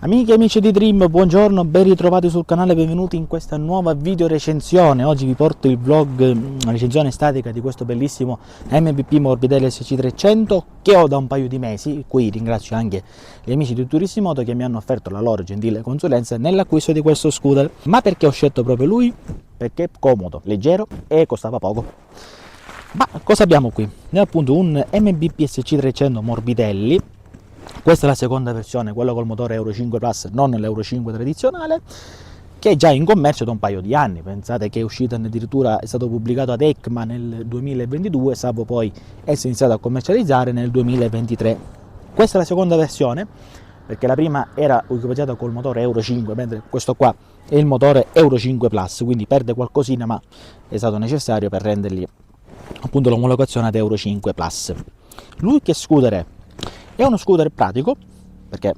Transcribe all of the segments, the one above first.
Amiche e amici di Dream, buongiorno, ben ritrovati sul canale, benvenuti in questa nuova video recensione. Oggi vi porto il vlog, una recensione statica di questo bellissimo MBP Morbidelli SC300 che ho da un paio di mesi. Qui ringrazio anche gli amici di Turissimoto che mi hanno offerto la loro gentile consulenza nell'acquisto di questo scooter. Ma perché ho scelto proprio lui? Perché è comodo, leggero e costava poco. Ma cosa abbiamo qui? Abbiamo appunto un MBP SC300 Morbidelli. Questa è la seconda versione, quella col motore Euro 5 Plus, non l'Euro 5 tradizionale, che è già in commercio da un paio di anni. Pensate che è uscito addirittura, è stato pubblicato ad ECMA nel 2022, salvo poi essere iniziato a commercializzare nel 2023. Questa è la seconda versione, perché la prima era equipaggiata col motore Euro 5, mentre questo qua è il motore Euro 5 Plus, quindi perde qualcosina, ma è stato necessario per rendergli appunto l'omologazione ad Euro 5 Plus. Lui che scooter è? È uno scooter pratico, perché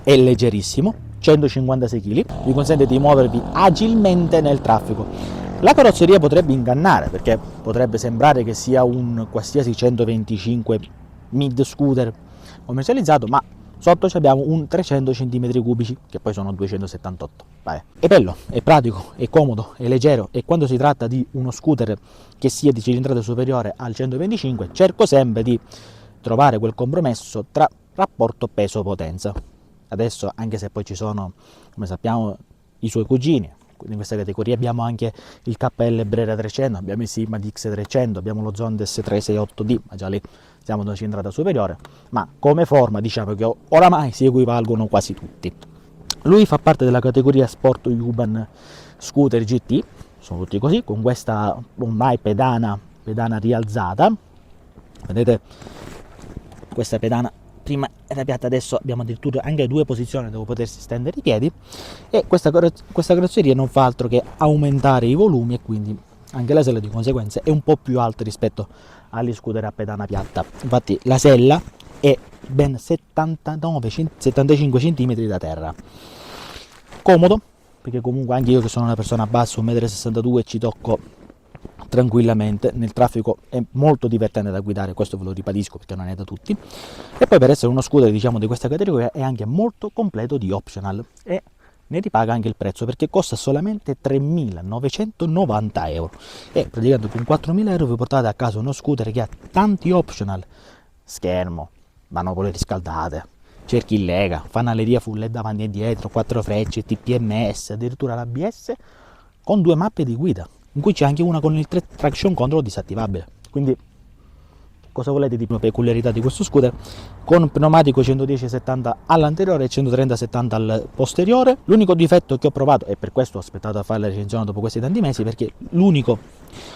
è leggerissimo, 156 kg, vi consente di muovervi agilmente nel traffico. La carrozzeria potrebbe ingannare, perché potrebbe sembrare che sia un qualsiasi 125 mid scooter commercializzato, ma sotto abbiamo un 300 cm3, che poi sono 278. Vabbè. È bello, è pratico, è comodo, è leggero, e quando si tratta di uno scooter che sia di cilindrata superiore al 125, cerco sempre di trovare quel compromesso tra rapporto peso-potenza. Adesso, anche se poi ci sono, come sappiamo, i suoi cugini, in questa categoria abbiamo anche il KL Brera 300, abbiamo il Sigma DX300, abbiamo lo Zondes 368D, ma già lì siamo ad una cilindrata superiore, ma come forma diciamo che oramai si equivalgono quasi tutti. Lui fa parte della categoria Sport Urban Scooter GT, sono tutti così, con questa ormai pedana rialzata, vedete? Questa pedana prima era piatta, adesso abbiamo addirittura anche due posizioni dove potersi stendere i piedi, e questa carrozzeria non fa altro che aumentare i volumi, e quindi anche la sella di conseguenza è un po' più alta rispetto agli scooter a pedana piatta. Infatti la sella è ben 75 cm da terra. Comodo, perché comunque anche io che sono una persona bassa, 1,62 m, ci tocco tranquillamente. Nel traffico è molto divertente da guidare, questo ve lo ribadisco perché non è da tutti, e poi per essere uno scooter diciamo di questa categoria è anche molto completo di optional, e ne ripaga anche il prezzo, perché costa solamente 3.990 euro, e praticamente con 4.000 euro vi portate a casa uno scooter che ha tanti optional: schermo, manopole riscaldate, cerchi in lega, fanaleria full LED davanti e dietro, 4 frecce, TPMS, addirittura l'ABS, con 2 mappe di guida, in cui c'è anche una con il traction control disattivabile. Quindi cosa volete di peculiarità di questo scooter? Con pneumatico 110/70 all'anteriore e 130/70 al posteriore. L'unico difetto che ho provato, e per questo ho aspettato a fare la recensione dopo questi tanti mesi, perché l'unico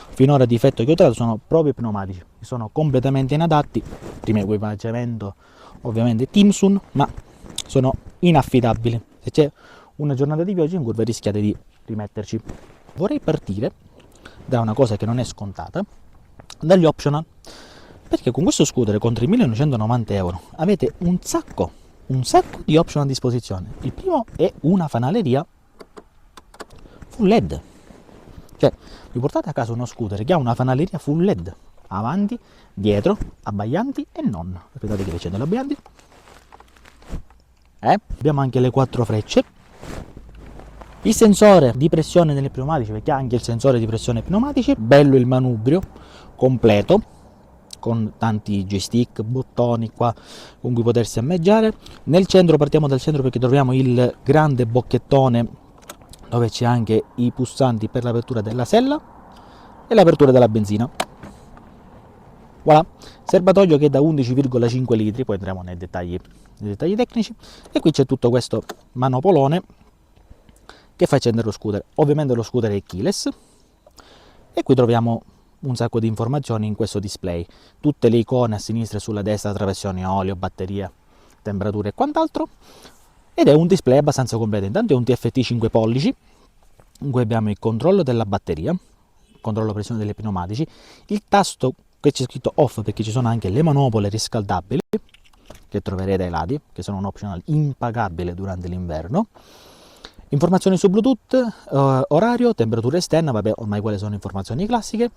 finora difetto che ho trovato sono proprio i pneumatici, che sono completamente inadatti. Primo equipaggiamento ovviamente Timsun, ma sono inaffidabili. Se c'è una giornata di pioggia in curva rischiate di rimetterci. Vorrei partire da una cosa che non è scontata, dagli optional, perché con questo scooter con 3.990 euro avete un sacco di optional a disposizione. Il primo è una fanaleria full LED, cioè vi portate a casa uno scooter che ha una fanaleria full LED avanti, dietro, abbaglianti e non. Aspettate che accendo le abbaglianti. Abbiamo anche le 4 frecce, il sensore di pressione nelle pneumatici, perché ha anche il sensore di pressione pneumatici, bello il manubrio completo con tanti joystick, bottoni qua con cui potersi ammeggiare. Nel centro, partiamo dal centro perché troviamo il grande bocchettone dove c'è anche i pulsanti per l'apertura della sella e l'apertura della benzina. Voilà, serbatoio che è da 11,5 litri, poi andremo nei dettagli tecnici, e qui c'è tutto questo manopolone che fa accendere lo scooter. Ovviamente lo scooter è keyless, e qui troviamo un sacco di informazioni in questo display, tutte le icone a sinistra e sulla destra tra pressione, olio, batteria, temperatura e quant'altro, ed è un display abbastanza completo. Intanto è un TFT 5 pollici in cui abbiamo il controllo della batteria, il controllo pressione delle pneumatici, il tasto che c'è scritto off perché ci sono anche le manopole riscaldabili che troverete ai lati, che sono un optional impagabile durante l'inverno. Informazioni su Bluetooth, orario, temperatura esterna, vabbè, ormai quelle sono informazioni classiche,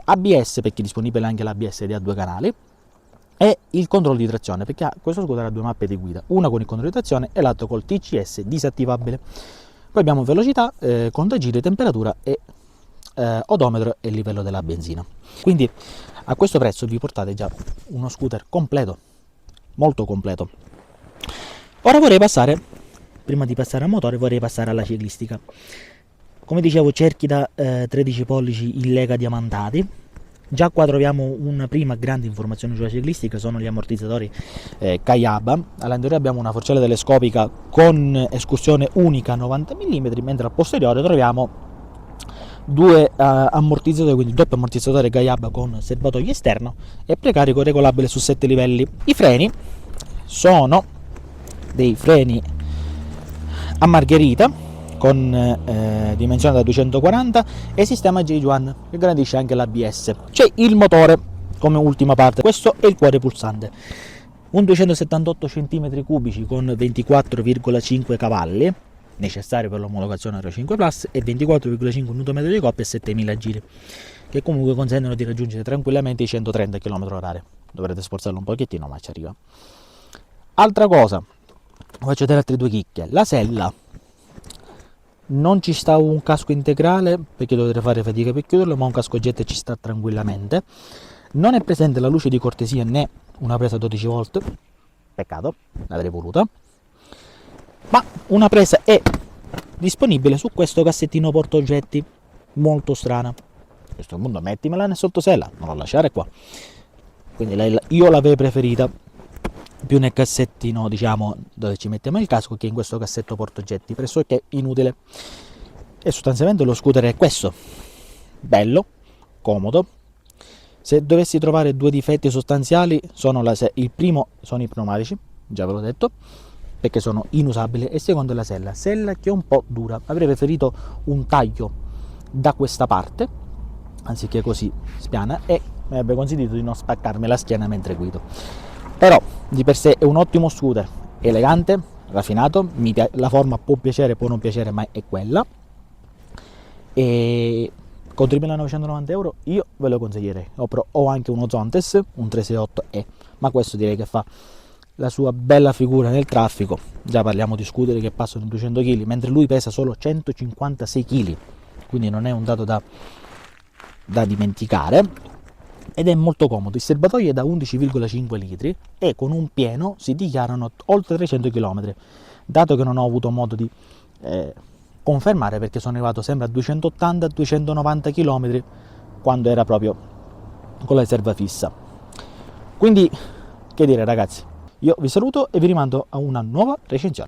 ABS perché è disponibile anche l'ABS di a 2 canali, e il controllo di trazione, perché questo scooter ha due mappe di guida, una con il controllo di trazione e l'altra col TCS disattivabile. Poi abbiamo velocità, contagiri, temperatura e odometro e livello della benzina. Quindi a questo prezzo vi portate già uno scooter completo, molto completo. Ora vorrei passare, prima di passare al motore, vorrei passare alla ciclistica. Come dicevo, cerchi da 13 pollici in lega diamantati. Già qua troviamo una prima grande informazione sulla ciclistica, sono gli ammortizzatori Kayaba. All'anteriore abbiamo una forcella telescopica con escursione unica 90 mm, mentre al posteriore troviamo due ammortizzatori, quindi doppio ammortizzatore Kayaba con serbatoio esterno e precarico regolabile su 7 livelli. I freni sono dei freni a margherita con dimensione da 240 e sistema J1 che garantisce anche l'ABS. C'è il motore come ultima parte, questo è il cuore pulsante, un 278 cm3 con 24,5 cavalli necessario per l'omologazione Euro 5 Plus e 24,5 Nm di coppia e 7000 giri, che comunque consentono di raggiungere tranquillamente i 130 km/h. Dovrete sforzarlo un pochettino, ma ci arriva. Altra cosa, faccio vedere altre due chicche. La sella non ci sta un casco integrale perché dovrete fare fatica per chiuderlo, ma un casco jet ci sta tranquillamente. Non è presente la luce di cortesia né una presa 12 volt, peccato, l'avrei voluta, ma una presa è disponibile su questo cassettino portaoggetti, molto strana. A questo punto mettimela nel sottosella, non la lasciare qua. Quindi io l'avrei preferita più nel cassettino, diciamo, dove ci mettiamo il casco, che in questo cassetto portaoggetti, pressoché inutile. E sostanzialmente lo scooter è questo, bello, comodo. Se dovessi trovare due difetti sostanziali, il primo sono i pneumatici, già ve l'ho detto, perché sono inusabili, e il secondo è la sella che è un po' dura. Avrei preferito un taglio da questa parte anziché così spiana, e mi avrebbe consentito di non spaccarmi la schiena mentre guido. Però di per sé è un ottimo scooter, elegante, raffinato, la forma può piacere, può non piacere, ma è quella, e con 3.990 euro io ve lo consiglierei. Ho anche uno Zontes, un 368e, ma questo direi che fa la sua bella figura nel traffico. Già parliamo di scooter che passano i 200 kg, mentre lui pesa solo 156 kg, quindi non è un dato da dimenticare, ed è molto comodo. Il serbatoio è da 11,5 litri e con un pieno si dichiarano oltre 300 km, dato che non ho avuto modo di confermare, perché sono arrivato sempre a 280-290 km quando era proprio con la riserva fissa. Quindi che dire ragazzi, io vi saluto e vi rimando a una nuova recensione.